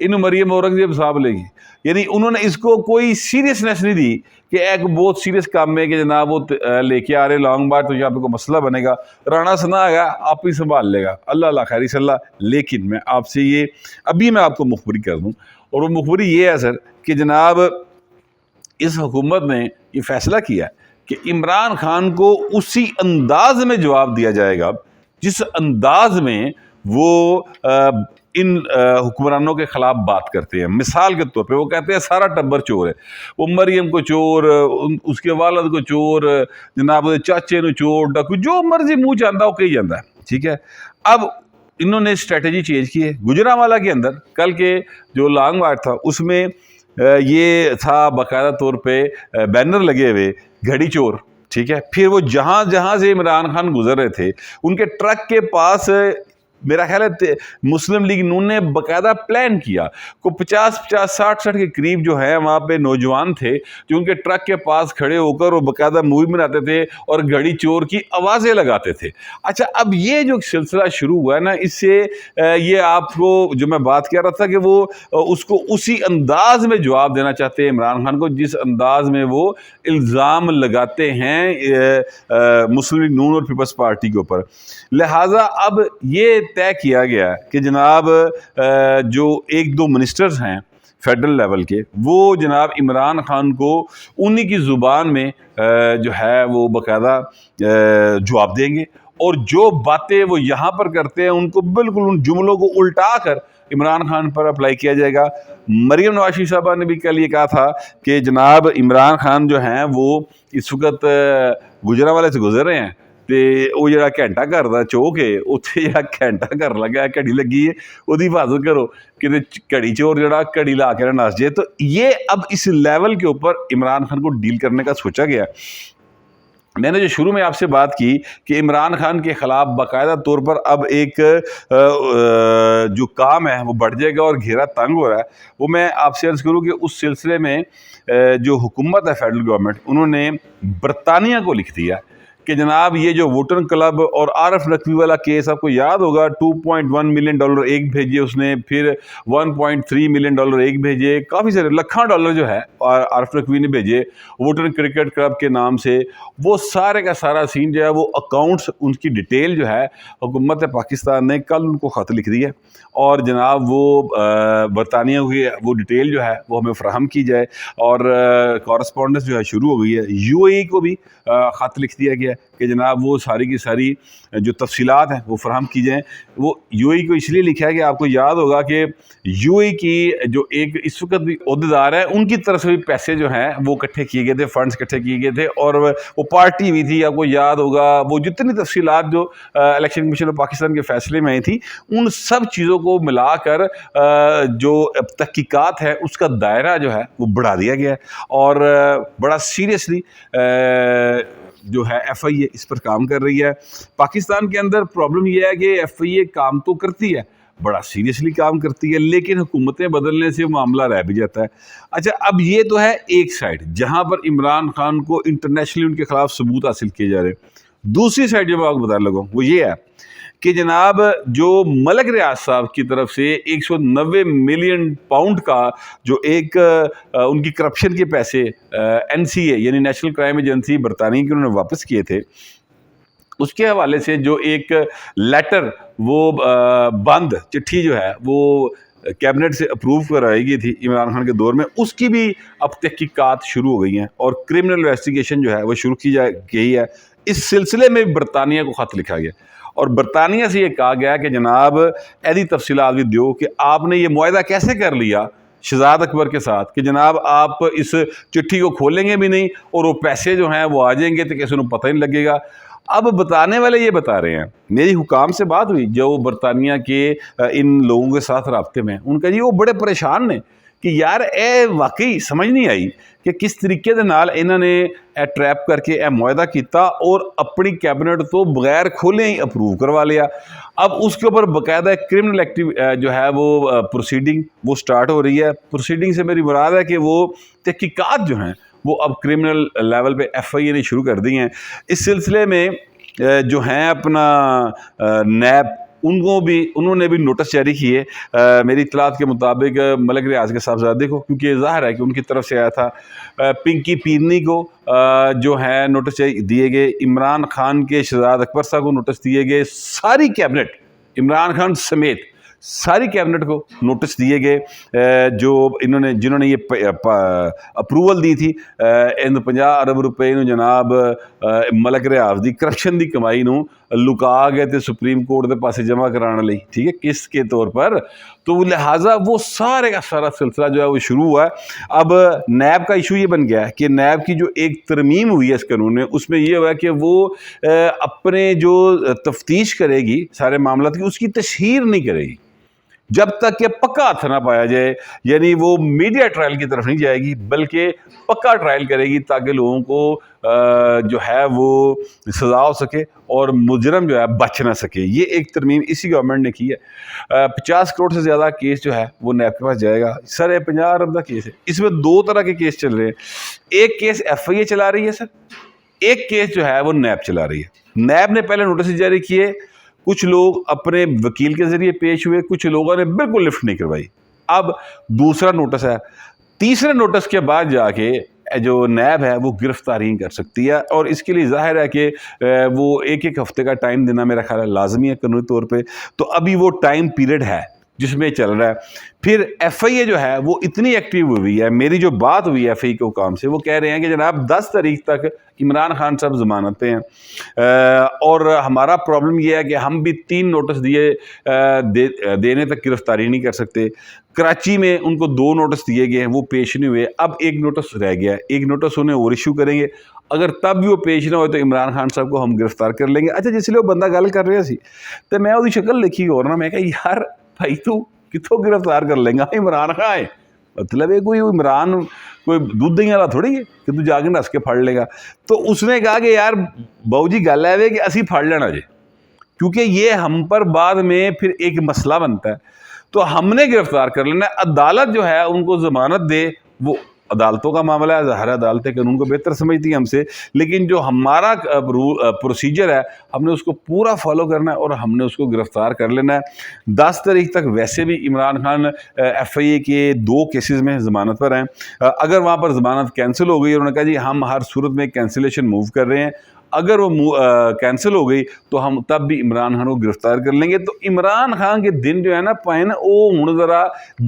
انہوں مریم اورنگزیب صاحب لے گی. یعنی انہوں نے اس کو کوئی سیریسنیس نہیں دی کہ ایک بہت سیریس کام ہے کہ جناب وہ لے کے آ رہے لانگ مارچ تو یہاں پہ کوئی مسئلہ بنے گا, رانا ثنا آ گیا آپ ہی سنبھال لے گا, اللہ اللہ خیر صلی اللہ. لیکن میں آپ سے یہ ابھی میں آپ کو مخبری کر دوں, اور وہ مخبری یہ ہے سر کہ جناب اس حکومت نے یہ فیصلہ کیا کہ عمران خان کو اسی انداز میں جواب دیا جائے گا جس انداز میں وہ ان حکمرانوں کے خلاف بات کرتے ہیں. مثال کے طور پہ وہ کہتے ہیں سارا ٹبر چور ہے, وہ مریم کو چور, اس کے والد کو چور, جناب چاچے نو چور, ڈاکو, جو مرضی منہ چاہتا وہ کہی جاتا ہے. ٹھیک ہے, اب انہوں نے اسٹریٹجی چینج کی ہے. گجرانوالہ کے اندر کل کے جو لانگ مارچ تھا اس میں یہ تھا باقاعدہ طور پہ بینر لگے ہوئے گھڑی چور. ٹھیک ہے, پھر وہ جہاں جہاں سے عمران خان گزر رہے تھے ان کے ٹرک کے پاس میرا خیال ہے مسلم لیگ نون نے باقاعدہ پلان کیا کو 50-60 کے قریب جو ہے وہاں پہ نوجوان تھے جو ان کے ٹرک کے پاس کھڑے ہو کر وہ باقاعدہ مووی بناتے تھے اور گھڑی چور کی آوازیں لگاتے تھے. اچھا, اب یہ جو سلسلہ شروع ہوا ہے نا, اس سے یہ آپ کو جو میں بات کر رہا تھا کہ وہ اس کو اسی انداز میں جواب دینا چاہتے ہیں عمران خان کو جس انداز میں وہ الزام لگاتے ہیں مسلم لیگ نون اور پیپلز پارٹی کے اوپر. لہٰذا اب یہ طے کیا گیا کہ جناب جو 1-2 منسٹرز ہیں فیڈرل لیول کے وہ جناب عمران خان کو انہی کی زبان میں جو ہے وہ باقاعدہ جواب دیں گے, اور جو باتیں وہ یہاں پر کرتے ہیں ان کو بالکل ان جملوں کو الٹا کر عمران خان پر اپلائی کیا جائے گا. مریم نواز شریف صاحبہ نے بھی کل یہ کہا تھا کہ جناب عمران خان جو ہیں وہ اس وقت گجرانوالے سے گزر رہے ہیں تے وہ جڑا گھنٹہ گھر دا چوک ہے اتنے جڑا گھنٹہ گھر لگا ہے گھڑی لگی ہے وہی حفاظت کرو کہ گھڑی چور جڑا گھڑی لا کے نس جائے. تو یہ اب اس لیول کے اوپر عمران خان کو ڈیل کرنے کا سوچا گیا. میں نے جو شروع میں آپ سے بات کی کہ عمران خان کے خلاف باقاعدہ طور پر اب ایک جو کام ہے وہ بڑھ جائے گا اور گھیرا تنگ ہو رہا ہے, وہ میں آپ سے عرض کروں کہ اس سلسلے میں جو حکومت ہے فیڈرل گورنمنٹ انہوں نے برطانیہ کو لکھ دیا کہ جناب یہ جو ووٹر کلب اور عارف نقوی والا کیس آپ کو یاد ہوگا, $2.1 ملین ایک بھیجے اس نے, پھر $1.3 ملین ایک بھیجے, کافی سارے لاکھاں ڈالر جو ہے عارف نقوی نے بھیجے ووٹر کرکٹ کلب کے نام سے. وہ سارے کا سارا سین جو ہے وہ اکاؤنٹس ان کی ڈیٹیل جو ہے حکومت پاکستان نے کل ان کو خط لکھ دی ہے, اور جناب وہ برطانیہ کی وہ ڈیٹیل جو ہے وہ ہمیں فراہم کی جائے, اور کورسپونڈنس جو ہے شروع ہو گئی ہے. UAE کو بھی خط لکھ دیا گیا کہ جناب وہ ساری کی ساری جو تفصیلات ہیں وہ فراہم کی جائیں. وہ UAE کو اس لیے لکھا ہے کہ آپ کو یاد ہوگا کہ UAE کی جو ایک اس وقت بھی عہدیدار ہے ان کی طرف سے بھی پیسے جو ہیں وہ اکٹھے کیے گئے تھے, فنڈز اکٹھے کیے گئے تھے, اور وہ پارٹی بھی تھی, آپ کو یاد ہوگا وہ جتنی تفصیلات جو الیکشن کمیشن آف پاکستان کے فیصلے میں آئی تھی ان سب چیزوں کو ملا کر جو تحقیقات ہے اس کا دائرہ جو ہے وہ بڑھا دیا گیا ہے, اور بڑا سیریسلی جو ہے FIA اس پر کام کر رہی ہے. پاکستان کے اندر پرابلم یہ ہے کہ FIA کام تو کرتی ہے, بڑا سیریسلی کام کرتی ہے, لیکن حکومتیں بدلنے سے معاملہ رہ بھی جاتا ہے. اچھا, اب یہ تو ہے ایک سائڈ جہاں پر عمران خان کو انٹرنیشنلی ان کے خلاف ثبوت حاصل کیے جا رہے ہیں. دوسری سائڈ جو میں آپ کو بتانے لگا وہ یہ ہے کہ جناب جو ملک ریاض صاحب کی طرف سے 190 ملین پاؤنڈ کا جو ایک ان کی کرپشن کے پیسے NCA یعنی نیشنل کرائم ایجنسی برطانیہ کی انہوں نے واپس کیے تھے, اس کے حوالے سے جو ایک لیٹر وہ بند چٹھی جو ہے وہ کیبنٹ سے اپروو کرائی گئی تھی عمران خان کے دور میں, اس کی بھی اب تحقیقات شروع ہو گئی ہیں اور کرمنل انویسٹیگیشن جو ہے وہ شروع کی گئی ہے. اس سلسلے میں برطانیہ کو خط لکھا گیا اور برطانیہ سے یہ کہا گیا کہ جناب ایسی تفصیلات بھی دیو کہ آپ نے یہ معاہدہ کیسے کر لیا شہزاد اکبر کے ساتھ کہ جناب آپ اس چٹھی کو کھولیں گے بھی نہیں اور وہ پیسے جو ہیں وہ آ جائیں گے تو کسی کو پتہ نہیں لگے گا. اب بتانے والے یہ بتا رہے ہیں, میری حکام سے بات ہوئی جو برطانیہ کے ان لوگوں کے ساتھ رابطے میں, ان کا جی وہ بڑے پریشان نے کہ یار اے واقعی سمجھ نہیں آئی کہ کس طریقے دے نال انہوں نے ٹریپ کر کے معاہدہ کیتا اور اپنی کیبنٹ تو بغیر کھولے ہی اپروو کروا لیا. اب اس کے اوپر باقاعدہ کرمنل جو ہے وہ پروسیڈنگ وہ سٹارٹ ہو رہی ہے. پروسیڈنگ سے میری مراد ہے کہ وہ تحقیقات جو ہیں وہ اب کرمنل لیول پہ FIA نے شروع کر دی ہیں. اس سلسلے میں جو ہیں اپنا نیب انہوں نے بھی نوٹس جاری کیے میری اطلاعات کے مطابق ملک ریاض کے صاحبزادے کو، کیونکہ ظاہر ہے کہ ان کی طرف سے آیا تھا، پنکی پیرنی کو جو ہے نوٹس دیے گئے، عمران خان کے شہزاد اکبر صاحب کو نوٹس دیے گئے، ساری کیبنٹ عمران خان سمیت ساری کیبنٹ کو نوٹس دیے گئے، جنہوں نے یہ اپروول دی تھی 50 ارب روپے جناب ملک ریاض دی کرپشن دی کمائی نو لکا گئے تھے سپریم کورٹ دے پاسے جمع کرانے لئی، ٹھیک ہے، قسط کے طور پر، تو لہٰذا وہ سارے کا سارا سلسلہ جو ہے وہ شروع ہوا ہے۔ اب نیب کا ایشو یہ بن گیا ہے کہ نیب کی جو ایک ترمیم ہوئی ہے اس قانون میں، اس میں یہ ہوا ہے کہ وہ اپنے جو تفتیش کرے گی سارے معاملات کی، اس کی تشہیر نہیں کرے گی جب تک کہ پکا ہاتھ نہ پایا جائے، یعنی وہ میڈیا ٹرائل کی طرف نہیں جائے گی بلکہ پکا ٹرائل کرے گی تاکہ لوگوں کو جو ہے وہ سزا ہو سکے اور مجرم جو ہے بچ نہ سکے۔ یہ ایک ترمیم اسی گورنمنٹ نے کی ہے۔ 50 کروڑ سے زیادہ کیس جو ہے وہ نیب کے پاس جائے گا، سر 50 ارب کا کیس ہے، اس میں 2 طرح کے کیس چل رہے ہیں، ایک کیس ایف آئی اے چلا رہی ہے سر، ایک کیس جو ہے وہ نیب چلا رہی ہے۔ نیب نے پہلے نوٹس جاری کیے، کچھ لوگ اپنے وکیل کے ذریعے پیش ہوئے، کچھ لوگوں نے بالکل لفٹ نہیں کروائی، اب دوسرا نوٹس ہے، تیسرے نوٹس کے بعد جا کے جو نیب ہے وہ گرفتاری کر سکتی ہے، اور اس کے لیے ظاہر ہے کہ وہ ایک ہفتے کا ٹائم دینا میرا خیال ہے لازمی ہے قانونی طور پہ، تو ابھی وہ ٹائم پیریڈ ہے جس میں چل رہا ہے۔ پھر ایف آئی اے جو ہے وہ اتنی ایکٹیو ہوئی ہے، میری جو بات ہوئی ہے ایف آئی اے کے حکام سے، وہ کہہ رہے ہیں کہ جناب 10 تاریخ تک عمران خان صاحب ضمانت پہ ہیں، اور ہمارا پرابلم یہ ہے کہ ہم بھی 3 نوٹس دینے تک گرفتاری نہیں کر سکتے۔ کراچی میں ان کو 2 نوٹس دیے گئے ہیں، وہ پیش نہیں ہوئے، اب ایک نوٹس رہ گیا ہے، ایک نوٹس انہیں اور ایشو کریں گے، اگر تب بھی وہ پیش نہ ہوئے تو عمران خان صاحب کو ہم گرفتار کر لیں گے۔ اچھا، جس لیے وہ بندہ گل کر رہا سی تو میں وہی شکل دیکھی اور نا، میں کہا یار بھائی تو کتوں گرفتار کر لیں گا، عمران خان ہے، مطلب ہے کوئی عمران کوئی دودھ دہی والا تھوڑی ہے کہ تو جا کے نس کے پھڑ لے گا۔ تو اس نے کہا کہ یار باؤ جی گل ہے کہ اسی پھڑ لینا جی، کیونکہ یہ ہم پر بعد میں پھر ایک مسئلہ بنتا ہے، تو ہم نے گرفتار کر لینا ہے، عدالت جو ہے ان کو ضمانت دے، وہ عدالتوں کا معاملہ ہے، ظاہر عدالتیں قانون کو بہتر سمجھتی ہیں ہم سے، لیکن جو ہمارا پروسیجر ہے ہم نے اس کو پورا فالو کرنا ہے اور ہم نے اس کو گرفتار کر لینا ہے۔ 10 تاریخ تک ویسے بھی عمران خان ایف آئی اے کے 2 کیسز میں ضمانت پر ہیں، اگر وہاں پر ضمانت کینسل ہو گئی، انہوں نے کہا جی ہم ہر صورت میں کینسلیشن موو کر رہے ہیں، اگر وہ کینسل ہو گئی تو ہم تب بھی عمران خان کو گرفتار کر لیں گے۔ تو عمران خان کے دن جو ہے نا پائے نا وہ ہوں ذرا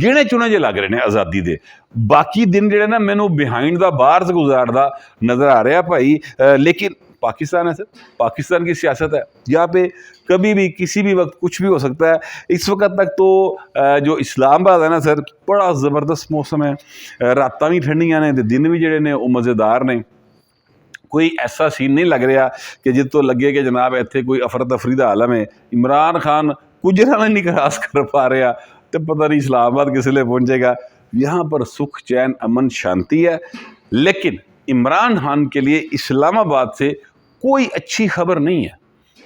گنے چنے جو لگ رہے ہیں آزادی دے، باقی دن جڑے نا مینوں بیہائنڈ دا باہر سے گزاردا نظر آ رہا بھائی، لیکن پاکستان ہے سر، پاکستان کی سیاست ہے، یہاں پہ کبھی بھی کسی بھی وقت کچھ بھی ہو سکتا ہے۔ اس وقت تک تو جو اسلام آباد ہے نا سر بڑا زبردست موسم ہے، راتاں بھی ٹھنڈیاں نے دن بھی جڑے نے وہ مزیدار نے، کوئی ایسا سین نہیں لگ رہا کہ جت تو لگے کہ جناب ایتھے کوئی افرتفری دا عالم ہے، عمران خان کچھ نہیں کراس کر پا رہا تو پتہ نہیں اسلام آباد کس لیے پہنچے گا۔ یہاں پر سکھ چین امن شانتی ہے، لیکن عمران خان کے لیے اسلام آباد سے کوئی اچھی خبر نہیں ہے۔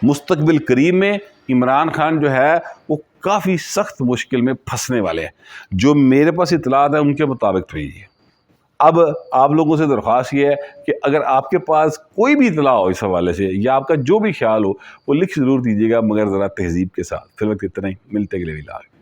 مستقبل قریب میں عمران خان جو ہے وہ کافی سخت مشکل میں پھنسنے والے ہیں، جو میرے پاس اطلاعات ہیں ان کے مطابق تو یہ ہے۔ اب آپ لوگوں سے درخواست یہ ہے کہ اگر آپ کے پاس کوئی بھی اطلاع ہو اس حوالے سے یا آپ کا جو بھی خیال ہو وہ لکھ ضرور دیجیے گا، مگر ذرا تہذیب کے ساتھ۔ فی الوقت اتنا ہی، ملتے اگلے ولاگ۔